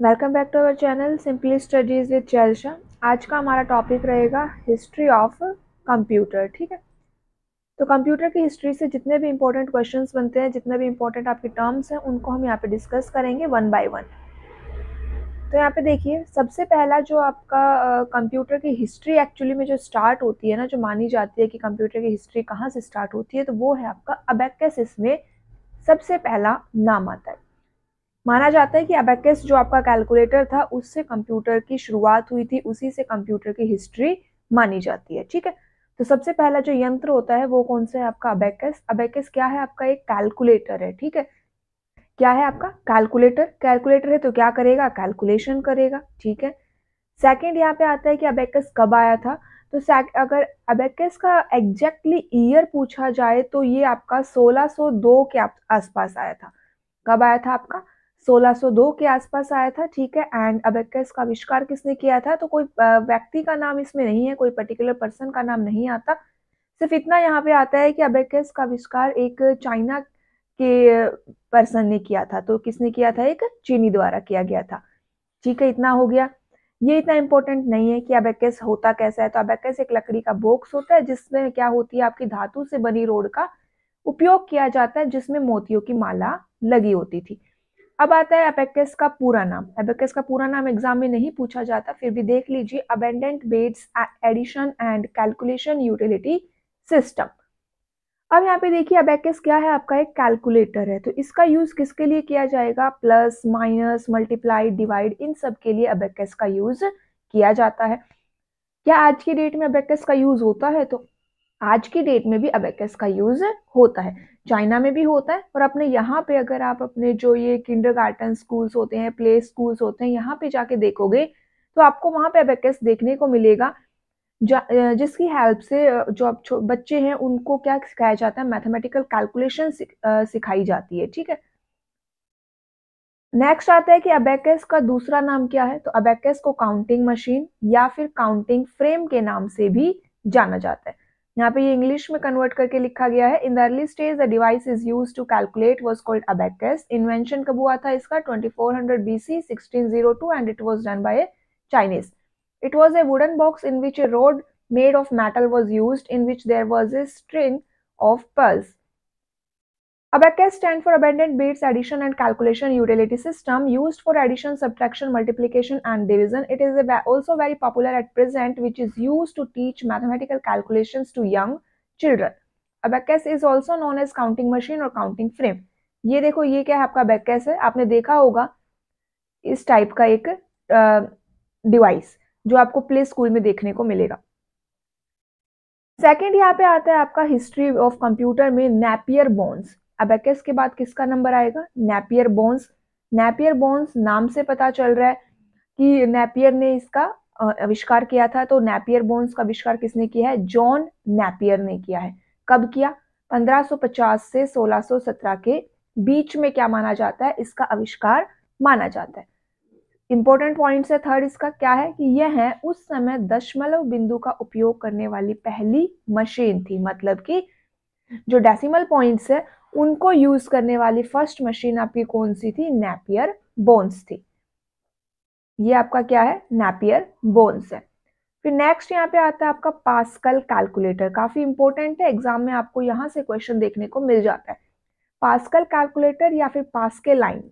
Welcome back to our channel simply studies with Chelsha. आज का हमारा टॉपिक रहेगा हिस्ट्री ऑफ कंप्यूटर। ठीक है, तो कंप्यूटर की हिस्ट्री से जितने भी इंपॉर्टेंट क्वेश्चंस बनते हैं, जितने भी इंपॉर्टेंट आपके टर्म्स हैं, उनको हम यहाँ पे डिस्कस करेंगे वन बाय वन। तो यहाँ पे देखिए, सबसे पहला जो आपका कंप्यूटर की हिस्ट्री एक्चुअली में जो स्टार्ट होती है ना, जो मानी जाती है कि कंप्यूटर की हिस्ट्री कहाँ से स्टार्ट होती है, तो वो है आपका अबेकस। इसमें सबसे पहला नाम आता है। माना जाता है कि अबेकस जो आपका कैलकुलेटर था, उससे कंप्यूटर की शुरुआत हुई थी, उसी से कंप्यूटर की हिस्ट्री मानी जाती है। ठीक है, तो सबसे पहला जो यंत्र होता है वो कौन सा है? आपका अबेकस। अबेकस क्या है? आपका एक कैलकुलेटर है। ठीक है, क्या है आपका? कैलकुलेटर। कैलकुलेटर है तो क्या करेगा? कैलकुलेशन करेगा। ठीक है, सेकंड यहाँ पे आता है कि अबेकस कब आया था। तो अगर अबेकस का एग्जैक्टली ईयर पूछा जाए तो ये आपका 1602 के आसपास आया था। कब आया था आपका? 1602 के आसपास आया था। ठीक है, एंड अबेकस का आविष्कार किसने किया था? तो कोई व्यक्ति का नाम इसमें नहीं है, कोई पर्टिकुलर पर्सन का नाम नहीं आता। सिर्फ इतना यहाँ पे आता है कि अबेकस का आविष्कार एक चाइना के पर्सन ने किया था। तो किसने किया था? एक चीनी द्वारा किया गया था। ठीक है, इतना हो गया। ये इतना इंपॉर्टेंट नहीं है कि अबेकस होता कैसा है। तो अबेकस एक लकड़ी का बॉक्स होता है जिसमें क्या होती है, आपकी धातु से बनी रोड का उपयोग किया जाता है, जिसमें मोतियों की माला लगी होती थी। अब आता है अबेकस का पूरा नाम। अबेकस का पूरा नाम एग्जाम में नहीं पूछा जाता, फिर भी देख लीजिए। Abundant bets addition and calculation utility system. अब यहाँ पे देखिए, अबेकस क्या है? आपका एक कैलकुलेटर है। तो इसका यूज किसके लिए किया जाएगा? प्लस, माइनस, मल्टीप्लाई, डिवाइड, इन सब के लिए अबेकस का यूज किया जाता है। क्या आज की डेट में अबेकस का यूज होता है? तो आज की डेट में भी अबेकस का यूज होता है। चाइना में भी होता है, और अपने यहाँ पे अगर आप अपने जो ये किंडरगार्टन स्कूल्स होते हैं, प्ले स्कूल्स होते हैं, यहाँ पे जाके देखोगे तो आपको वहां पे अबेकस देखने को मिलेगा, जिसकी हेल्प से जो अब बच्चे हैं उनको क्या सिखाया जाता है? मैथमेटिकल कैलकुलेशन सिखाई जाती है। ठीक है, नेक्स्ट आता है कि अबेकस का दूसरा नाम क्या है? तो अबेकस को काउंटिंग मशीन या फिर काउंटिंग फ्रेम के नाम से भी जाना जाता है। यहाँ पे ये इंग्लिश में कन्वर्ट करके लिखा गया है। In the early stage the device is used to calculate was called abacus. Invention कब हुआ था इसका? 2400 BC, 1602, and it was done by a Chinese. It was a wooden box in which a rod made of metal was used, in which there was a string of pearls. Abacus stands for Abundant Beats Addition and Calculation Utility System, used for addition, subtraction, multiplication, and division. It is also very popular at present, which is used to teach mathematical calculations to young children. Abacus is also known as counting machine or counting frame. ये देखो, ये क्या है? आपका abacus है। आपने देखा होगा इस टाइप का एक डिवाइस जो आपको प्ले स्कूल में देखने को मिलेगा। सेकंड यहाँ पे आता है आपका हिस्ट्री ऑफ कंप्यूटर में नेपियर बोन्स। अबेकस के बाद किसका नंबर आएगा? Napier bones. नेपियर बोन्स नाम से पता चल रहा है कि नेपियर ने इसका आविष्कार किया था। तो नेपियर बोन्स का आविष्कार किसने किया है? जॉन नेपियर ने किया है। कब किया? 1550 से 1617 के बीच में क्या माना जाता है? इसका आविष्कार माना जाता है। इंपॉर्टेंट पॉइंट्स है थर्ड इसका, क्या है कि यह है उस समय दशमलव बिंदु का उपयोग करने वाली पहली मशीन थी। मतलब कि जो डेसिमल पॉइंट्स है उनको यूज करने वाली फर्स्ट मशीन आपकी कौन सी थी? नेपियर बोन्स थी। ये आपका क्या है? नेपियर बोन्स है। फिर नेक्स्ट यहाँ पे आता है आपका पास्कल कैलकुलेटर। काफी इंपॉर्टेंट है, एग्जाम में आपको यहाँ से क्वेश्चन देखने को मिल जाता है। पास्कल कैलकुलेटर या फिर पास्कल लाइन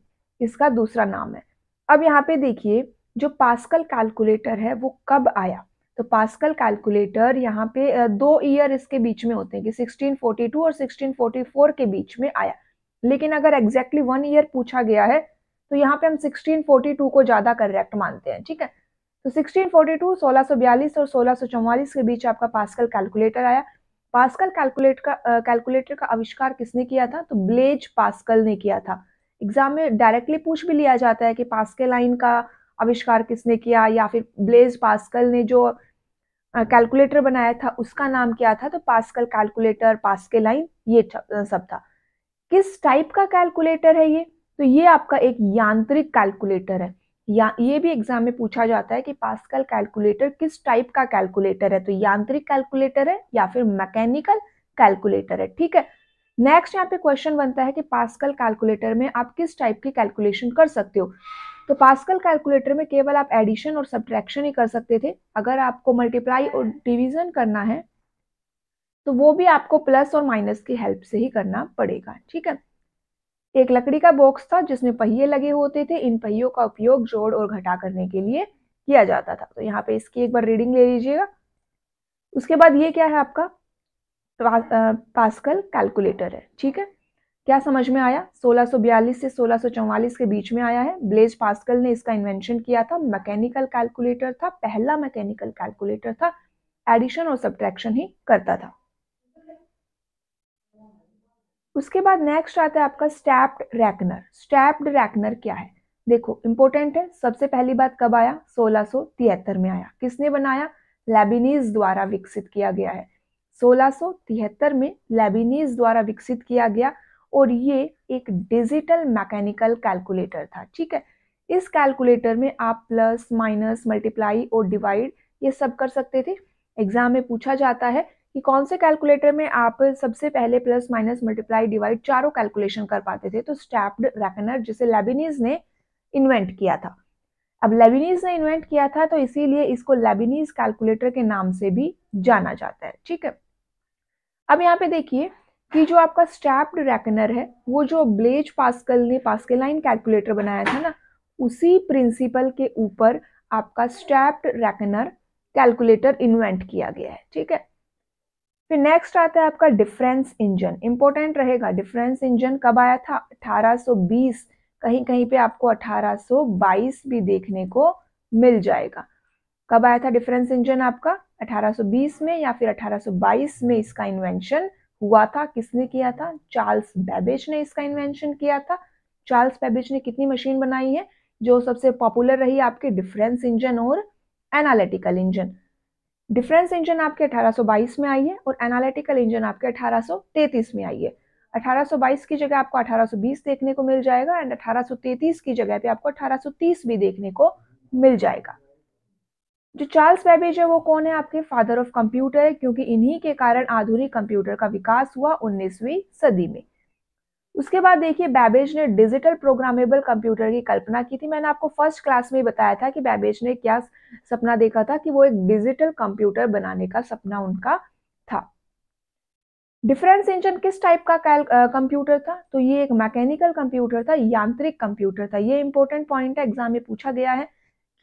इसका दूसरा नाम है। अब यहाँ पे देखिए, जो पास्कल कैलकुलेटर है वो कब आया? तो पास्कल कैलकुलेटर यहाँ पे 2 ईयर इसके बीच में होते हैं कि 1642 और 1644 के बीच में आया। लेकिन अगर एग्जैक्टली 1 ईयर पूछा गया है तो यहाँ पे हम 1642 को ज्यादा करेक्ट मानते हैं। ठीक है, तो 1642, 1642 और 1644 के बीच आपका पास्कल कैलकुलेटर आया। पास्कल कैलकुलेटर का आविष्कार किसने किया था? तो ब्लेज पास्कल ने किया था। एग्जाम में डायरेक्टली पूछ भी लिया जाता है कि पास्कल लाइन का आविष्कार किसने किया, या फिर ब्लेज पास्कल ने जो कैलकुलेटर बनाया था उसका नाम क्या था? तो पास्कल कैलकुलेटर, पास्कल लाइन, ये सब था। किस टाइप का कैलकुलेटर है ये? तो ये आपका एक यांत्रिक कैलकुलेटर है। या ये भी एग्जाम में पूछा जाता है कि पास्कल कैलकुलेटर किस टाइप का कैलकुलेटर है? तो यांत्रिक कैलकुलेटर है या फिर मैकेनिकल कैलकुलेटर है। ठीक है, नेक्स्ट यहाँ पे क्वेश्चन बनता है कि पास्कल कैलकुलेटर में आप किस टाइप की कैलकुलेशन कर सकते हो? तो पास्कल कैलकुलेटर में केवल आप एडिशन और सब्ट्रैक्शन ही कर सकते थे। अगर आपको मल्टीप्लाई और डिवीजन करना है तो वो भी आपको प्लस और माइनस की हेल्प से ही करना पड़ेगा। ठीक है। एक लकड़ी का बॉक्स था जिसमें पहिए लगे होते थे। इन पहियों का उपयोग जोड़ और घटा करने के लिए किया जाता था। तो यहाँ पे इसकी एक बार रीडिंग ले लीजिएगा। उसके बाद ये क्या है आपका पास्कल कैलकुलेटर है। ठीक है। क्या समझ में आया? 1642 से 1644 के बीच में आया है। ब्लेज पास्कल ने इसका इन्वेंशन किया था। मैकेनिकल कैलकुलेटर था, पहला मैकेनिकल कैलकुलेटर था। एडिशन और सब्ट्रैक्शन ही करता था। उसके बाद नेक्स्ट आता है आपका स्टेप्ड रैकनर। स्टेप्ड रैकनर क्या है? देखो इंपॉर्टेंट है। सबसे पहली बात कब आया? 1673 में आया। किसने बनाया? लेबिनीज द्वारा विकसित किया गया है। 1673 में लेबिनीज द्वारा विकसित किया गया और ये एक डिजिटल मैकेनिकल कैलकुलेटर था। ठीक है। इस कैलकुलेटर में आप प्लस माइनस मल्टीप्लाई और डिवाइड ये सब कर सकते थे। एग्जाम में पूछा जाता है कि कौन से कैलकुलेटर में आप सबसे पहले प्लस माइनस मल्टीप्लाई डिवाइड चारों कैलकुलेशन कर पाते थे। तो स्टेप्ड रैकनर जिसे लेबिनीज ने इन्वेंट किया था। अब लेबिनीज ने इन्वेंट किया था तो इसीलिए इसको लेबिनीज कैलकुलेटर के नाम से भी जाना जाता है। ठीक है। अब यहाँ पे देखिए कि जो आपका स्टेप्ड रैकनर है वो जो ब्लेज पास्कल ने पास्कलाइन कैलकुलेटर बनाया था ना, उसी प्रिंसिपल के ऊपर आपका स्टेप्ड रैकनर कैलकुलेटर इन्वेंट किया गया है। ठीक है। फिर नेक्स्ट आता है आपका डिफरेंस इंजन। इंपॉर्टेंट रहेगा। डिफरेंस इंजन कब आया था? 1820। कहीं कहीं पे आपको 1822 भी देखने को मिल जाएगा। कब आया था डिफरेंस इंजन आपका? 1820 में या फिर 1822 में इसका इन्वेंशन हुआ था। किसने किया था? चार्ल्स बेबेज ने इसका इन्वेंशन किया था। चार्ल्स बेबेज ने कितनी मशीन बनाई है? जो सबसे पॉपुलर रही आपके डिफरेंस इंजन और एनालिटिकल इंजन। डिफरेंस इंजन आपके 1822 में आई है और एनालिटिकल इंजन आपके 1833 में आई है। 1822 की जगह आपको 1820 देखने को मिल जाएगा एंड 1833 की जगह पे आपको 1830 भी देखने को मिल जाएगा। जो चार्ल्स बेबेज है वो कौन है? आपके फादर ऑफ कंप्यूटर है, क्योंकि इन्हीं के कारण आधुनिक कंप्यूटर का विकास हुआ 19वीं सदी में। उसके बाद देखिए बेबेज ने डिजिटल प्रोग्रामेबल कंप्यूटर की कल्पना की थी। मैंने आपको फर्स्ट क्लास में बताया था कि बेबेज ने क्या सपना देखा था कि वो एक डिजिटल कंप्यूटर बनाने का सपना उनका था। डिफरेंस इंजन किस टाइप का कंप्यूटर था? तो ये एक मैकेनिकल कंप्यूटर था, यांत्रिक कंप्यूटर था। ये इंपॉर्टेंट पॉइंट है, एग्जाम में पूछा गया है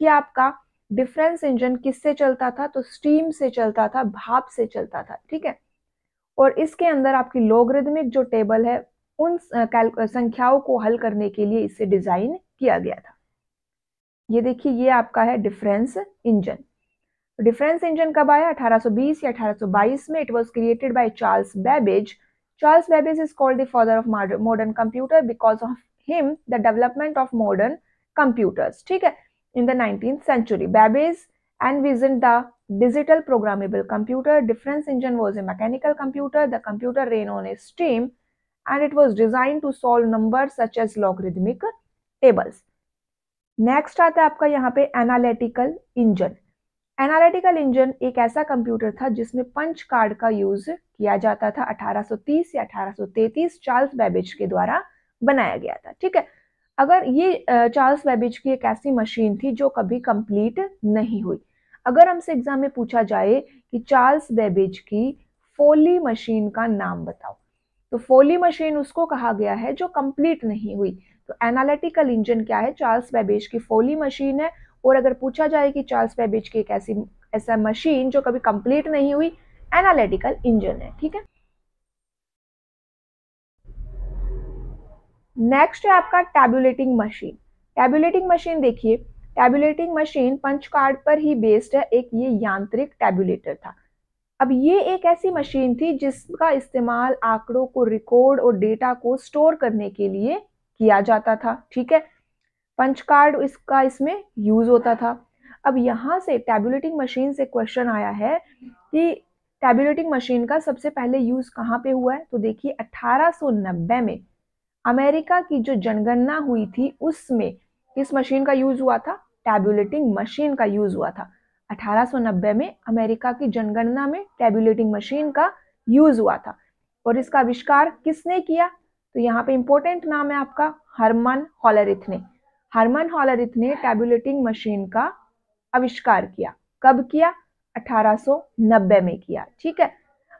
कि आपका डिफरेंस इंजन किससे चलता था? तो स्टीम से चलता था, भाप से चलता था। ठीक है। और इसके अंदर आपकी लॉगरिदमिक जो टेबल है उन संख्याओं को हल करने के लिए इसे डिजाइन किया गया था। ये देखिए ये आपका है डिफरेंस इंजन। डिफरेंस इंजन कब आया? 1820 या 1822 में। It was created by Charles Babbage. Charles Babbage is called the father of modern computer because of him the development of modern computers. ठीक है। In the 19th century Babbage envisioned the digital programmable computer. Difference engine was a mechanical computer. The computer ran on a steam and it was designed to solve numbers such as logarithmic tables. Next आता है आपका यहाँ पे analytical engine. Analytical engine एक ऐसा computer था जिसमें punch card का यूज किया जाता था। 1830 या 1833 चार्ल्स बेबेज के द्वारा बनाया गया था। ठीक है। अगर ये चार्ल्स बेबेज की एक ऐसी मशीन थी जो कभी कंप्लीट नहीं हुई। अगर हमसे एग्जाम में पूछा जाए कि चार्ल्स बेबेज की फोली मशीन का नाम बताओ, तो फोली मशीन उसको कहा गया है जो कंप्लीट नहीं हुई। तो एनालिटिकल इंजन क्या है? चार्ल्स बेबेज की फोली मशीन है। और अगर पूछा जाए कि चार्ल्स बेबेज की एक ऐसा मशीन जो कभी कंप्लीट नहीं हुई, एनालिटिकल इंजन है। ठीक है। नेक्स्ट है आपका टैबुलेटिंग मशीन। टैबुलेटिंग मशीन देखिए, टैबुलेटिंग मशीन पंच कार्ड पर ही बेस्ड है। एक ये यांत्रिक टैबुलेटर था। अब ये एक ऐसी मशीन थी जिसका इस्तेमाल आंकड़ों को रिकॉर्ड और डेटा को स्टोर करने के लिए किया जाता था। ठीक है। पंच कार्ड इसका इसमें यूज होता था। अब यहाँ से टैबुलेटिंग मशीन से क्वेश्चन आया है कि टैबुलेटिंग मशीन का सबसे पहले यूज कहाँ पे हुआ है? तो देखिए 1890 में अमेरिका की जो जनगणना हुई थी उसमें किस मशीन का यूज हुआ था? टैबुलेटिंग मशीन का यूज हुआ था। 1890 में अमेरिका की जनगणना में टैबुलेटिंग मशीन का यूज हुआ था। और इसका आविष्कार किसने किया? तो यहाँ पे इंपॉर्टेंट नाम है आपका हर्मन होलरिथ ने। हरमन हॉलरिथ ने टैबुलेटिंग मशीन का आविष्कार किया। कब किया? 1890 में किया। ठीक है,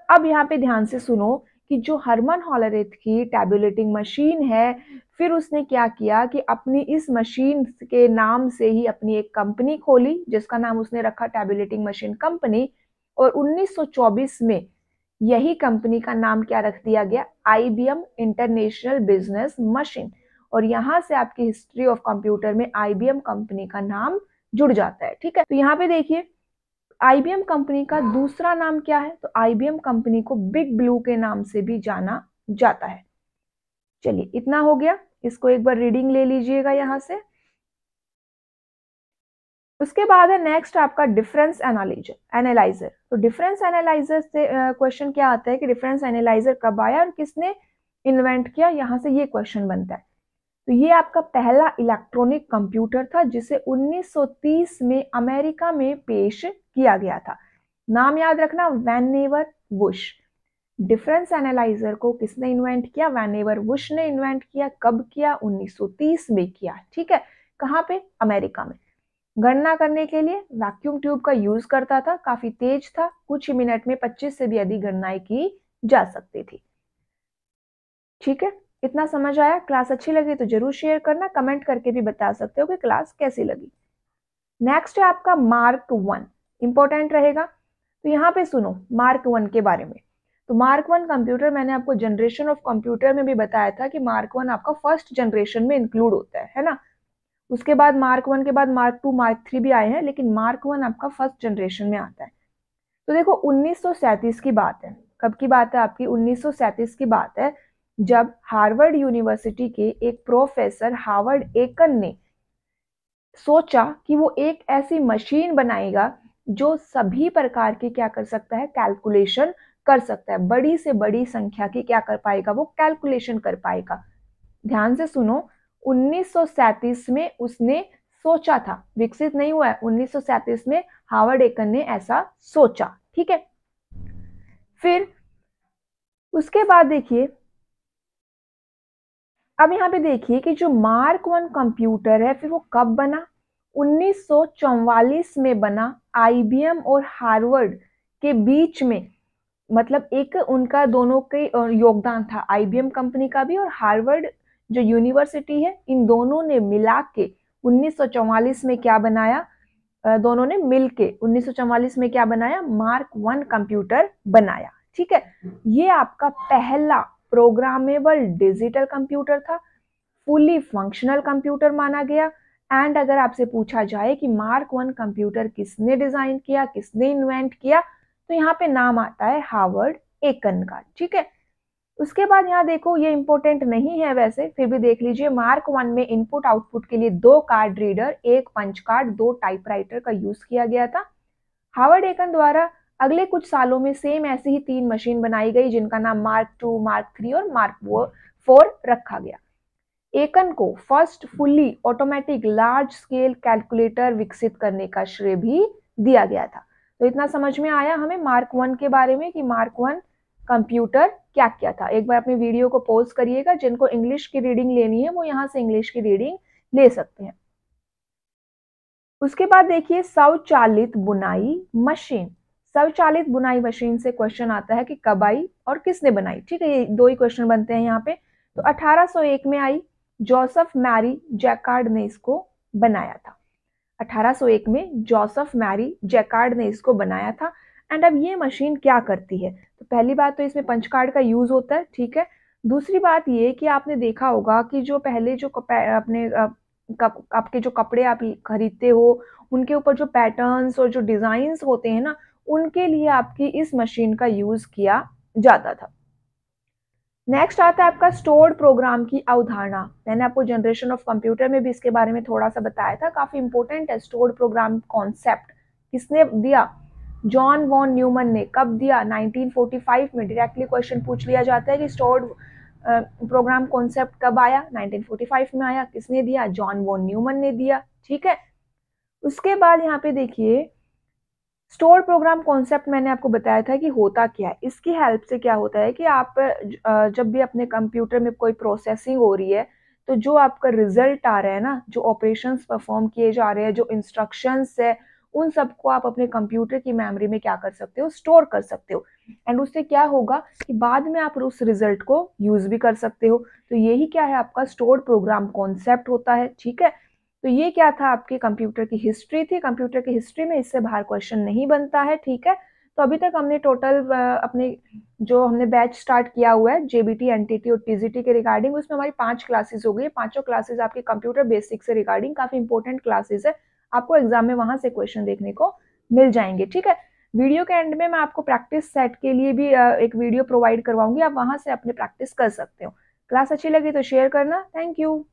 अब यहाँ पे ध्यान से सुनो कि जो हरमन हॉलरिथ की टैबुलेटिंग मशीन है, फिर उसने क्या किया कि अपनी इस मशीन के नाम से ही अपनी एक कंपनी खोली जिसका नाम उसने रखा टैबुलेटिंग मशीन कंपनी। और 1924 में यही कंपनी का नाम क्या रख दिया गया? IBM international business machine. और यहाँ से आपकी हिस्ट्री ऑफ कंप्यूटर में IBM कंपनी का नाम जुड़ जाता है। ठीक है, तो यहाँ पे देखिए IBM कंपनी का दूसरा नाम क्या है? तो IBM कंपनी को बिग ब्लू के नाम से भी जाना जाता है। चलिए, इतना हो गया, इसको एक बार रीडिंग ले लीजिएगा यहाँ से। उसके बाद है नेक्स्ट आपका डिफरेंस एनालाइजर। तो डिफरेंस एनालाइजर से क्वेश्चन क्या आता है कि डिफरेंस एनालाइजर कब आया और किसने इन्वेंट किया, यहाँ से ये क्वेश्चन बनता है। तो ये आपका पहला इलेक्ट्रॉनिक कंप्यूटर था जिसे 1930 में अमेरिका में पेश किया गया था। नाम याद रखना, वैनेवर वुश। डिफरेंस एनालाइजर को किसने इन्वेंट किया? वैनेवर वुश ने इन्वेंट किया। कब किया? 1930 में किया। ठीक है, कहाँ पे? अमेरिका में। गणना करने के लिए वैक्यूम ट्यूब का यूज करता था, काफी तेज था, कुछ ही मिनट में 25 से भी अधिक गणनाएं की जा सकती थी। ठीक है, इतना समझ आया? क्लास अच्छी लगी तो जरूर शेयर करना, कमेंट करके भी बता सकते हो कि क्लास कैसी लगी। नेक्स्ट है आपका मार्क 1, इंपॉर्टेंट रहेगा। तो यहाँ पे सुनो मार्क 1 के बारे में। तो मार्क 1 कंप्यूटर मैंने आपको जनरेशन ऑफ कंप्यूटर में भी बताया था कि मार्क 1 आपका फर्स्ट जनरेशन में इंक्लूड होता है ना। उसके बाद मार्क 1 के बाद मार्क 2 मार्क 3 भी आए हैं, लेकिन मार्क 1 आपका फर्स्ट जनरेशन में आता है। तो देखो 1937 की बात है। कब की बात है आपकी? 1937 की बात है, जब हार्वर्ड यूनिवर्सिटी के एक प्रोफेसर हार्वर्ड एकन ने सोचा कि वो एक ऐसी मशीन बनाएगा जो सभी प्रकार के क्या कर सकता है? कैलकुलेशन कर सकता है। बड़ी से बड़ी संख्या की क्या कर पाएगा? वो कैलकुलेशन कर पाएगा। ध्यान से सुनो, 1937 में उसने सोचा था, विकसित नहीं हुआ है। 1937 में हार्वर्ड एकन ने ऐसा सोचा। ठीक है, फिर उसके बाद देखिए, अब यहाँ पे देखिए कि जो मार्क 1 कंप्यूटर है फिर वो कब बना? 1944 में बना। IBM और हार्वर्ड के बीच में, मतलब एक उनका दोनों के योगदान था, IBM कंपनी का भी और हार्वर्ड जो यूनिवर्सिटी है, इन दोनों ने मिला के 1944 में क्या बनाया? दोनों ने मिलके 1944 में क्या बनाया? मार्क 1 कंप्यूटर बनाया। ठीक है, ये आपका पहला प्रोग्रामेबल डिजिटल कंप्यूटर था, फुली फंक्शनल कंप्यूटर माना गया। एंड अगर आपसे पूछा जाए कि मार्क 1 कंप्यूटर किसने डिजाइन किया, किसने इन्वेंट किया, तो यहाँ पे नाम आता है हार्वर्ड एकन का। ठीक है, उसके बाद यहाँ देखो, ये इंपॉर्टेंट नहीं है वैसे, फिर भी देख लीजिए। मार्क 1 में इनपुट आउटपुट के लिए 2 card reader, 1 punch card, 2 typewriter का यूज किया गया था। हार्वर्ड एकन द्वारा अगले कुछ सालों में सेम ऐसी ही 3 मशीन बनाई गई जिनका नाम मार्क 2, मार्क 3 और मार्क 4 रखा गया। एकन को first fully automatic large scale calculator विकसित करने का श्रेय भी दिया गया था। तो इतना समझ में आया हमें मार्क 1 के बारे में कि मार्क 1 कंप्यूटर क्या क्या था। एक बार अपने वीडियो को पॉज करिएगा, जिनको इंग्लिश की रीडिंग लेनी है वो यहाँ से इंग्लिश की रीडिंग ले सकते हैं। उसके बाद देखिए स्वचालित बुनाई मशीन। स्वचालित बुनाई मशीन से क्वेश्चन आता है कि कब आई और किसने बनाई। ठीक है, ये 2 ही क्वेश्चन बनते हैं यहाँ पे। तो 1801 में आई, जोसेफ मैरी जैकार्ड ने इसको बनाया था। 1801 में जोसेफ मैरी जैकार्ड ने इसको बनाया था। एंड अब ये मशीन क्या करती है? तो पहली बात तो इसमें पंच कार्ड का यूज होता है। ठीक है, दूसरी बात ये कि आपने देखा होगा कि जो पहले जो अपने आपके जो कपड़े आप खरीदते हो, उनके ऊपर जो पैटर्न्स और जो डिजाइन्स होते हैं ना, उनके लिए आपकी इस मशीन का यूज किया जाता था। नेक्स्ट आता है आपका स्टोर्ड प्रोग्राम की अवधारणा। मैंने आपको जनरेशन ऑफ कंप्यूटर में भी इसके बारे में थोड़ा सा बताया था, काफी इंपॉर्टेंट है। स्टोर्ड प्रोग्राम कॉन्सेप्ट किसने दिया? जॉन वॉन न्यूमन ने। कब दिया? 1945 में। डायरेक्टली क्वेश्चन पूछ लिया जाता है कि स्टोर्ड प्रोग्राम कॉन्सेप्ट कब आया? 1945 में आया। किसने दिया? जॉन वॉन न्यूमन ने दिया। ठीक है, उसके बाद यहाँ पे देखिए स्टोर प्रोग्राम कॉन्सेप्ट मैंने आपको बताया था कि होता क्या है। इसकी हेल्प से क्या होता है कि आप जब भी अपने कंप्यूटर में कोई प्रोसेसिंग हो रही है तो जो आपका रिजल्ट आ रहा है ना, जो ऑपरेशंस परफॉर्म किए जा रहे हैं, जो इंस्ट्रक्शंस है, उन सबको आप अपने कंप्यूटर की मेमोरी में क्या कर सकते हो, स्टोर कर सकते हो। एंड उससे क्या होगा कि बाद में आप उस रिजल्ट को यूज भी कर सकते हो। तो यही क्या है, आपका स्टोर्ड प्रोग्राम कॉन्सेप्ट होता है। ठीक है, तो ये क्या था, आपके कंप्यूटर की हिस्ट्री थी। कंप्यूटर की हिस्ट्री में इससे बाहर क्वेश्चन नहीं बनता है। ठीक है, तो अभी तक हमने टोटल अपने जो हमने बैच स्टार्ट किया हुआ है जेबीटी, एनटीटी और टीजीटी के रिगार्डिंग, उसमें हमारी 5 क्लासेस हो गई। पांचों क्लासेस आपके कंप्यूटर बेसिक से रिगार्डिंग काफी इंपॉर्टेंट क्लासेस है। आपको एग्जाम में वहां से क्वेश्चन देखने को मिल जाएंगे। ठीक है, वीडियो के एंड में मैं आपको प्रैक्टिस सेट के लिए भी एक वीडियो प्रोवाइड करवाऊंगी, आप वहां से अपने प्रैक्टिस कर सकते हो। क्लास अच्छी लगी तो शेयर करना। Thank you.